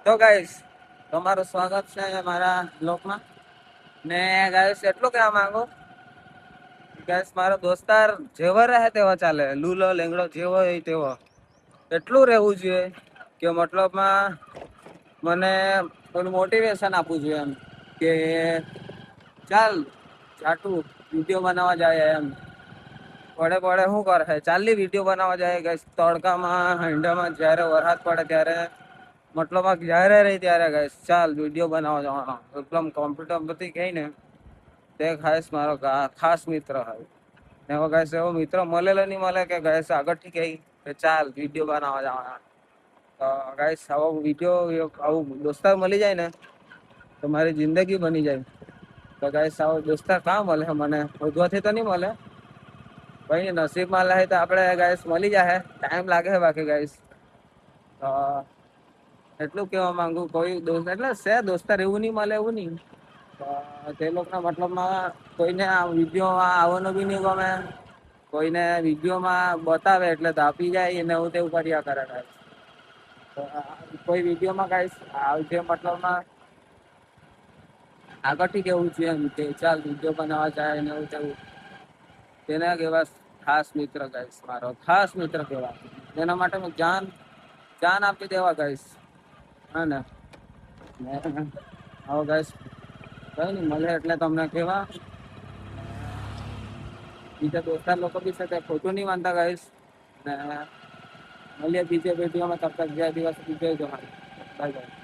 તો ગાઈસ તમારું સ્વાગત છે મારા બ્લોગમાં ને ગાઈસ એટલું કહેવા માંગુ ગાઈસ મારો દોસ્તાર જેવો રહે તેવો ચાલે લૂલો લેંગડો જેવો હોય તેવો એટલું રહેવું જોઈએ કે મતલબમાં મને થોડું મોટિવેશન આપવું જોઈએ એમ કે ચાલ જાટું વિડીયો બનાવવા જાય એમ પડે પડે શું કરે ચાલની વિડીયો બનાવવા જાય ગાઈસ તડકામાં હિંડામાં જ્યારે વરસાદ પડે ત્યારે મતલબ જ્યારે રહી ત્યારે ગાઈસ ચાલ વિડીયો બનાવવા જવાનો એકદમ કોમ્પ્યુટર પરથી કહીને તે ખાસ મારો ખાસ મિત્ર હોય એવો ગાઈસ એવો મિત્ર મળેલો નહીં મળે કે ગાઈસ આગળથી કહી કે ચાલ વિડીયો બનાવવા જવાના તો ગાઈસ આવો વિડીયો આવું દોસ્તાર મળી જાય ને તો મારી જિંદગી બની જાય તો ગાઈસ આવો દોસ્તાર કાં મળે મને શોધવાથી તો નહીં મળે ભાઈ નસીબમાં લાગે તો આપણે ગાઈસ મળી જાય ટાઈમ લાગે બાકી ગાઈસ એટલું કહેવા માંગુ કોઈ દોસ્ત એટલે છે દોસ્તાર એવું નહીં મળે એવું નહીં તે લોકોના મતલબમાં કોઈને આ વિડીયોમાં આવવાનું બી નહીં ગમે કોઈને વિડીયોમાં બતાવે એટલે દાપી જાય ને એવું તેવું કર્યા કરે ગાઈસ કોઈ વિડીયોમાં ગાઈસ જે મતલબમાં આગળથી કેવું છે એમ કે ચાલ વિડીયો બનાવવા જાય ને એવું તેવું તેને કહેવા ખાસ મિત્ર ગાઈસ મારો ખાસ મિત્ર કહેવા તેના માટે હું જાન આપી દેવા ગાઈસ હા ને આવો ગાઈસ કઈ નહીં મળે એટલે તમને કહેવા બીજા દોસ્તાર લોકો બી છે તે ખોટું નહીં માનતા ગાઈસ ને મળીએ બીજે વિડીયોમાં તબ તક જે દિવસ બીજો જવાનું બાય બાય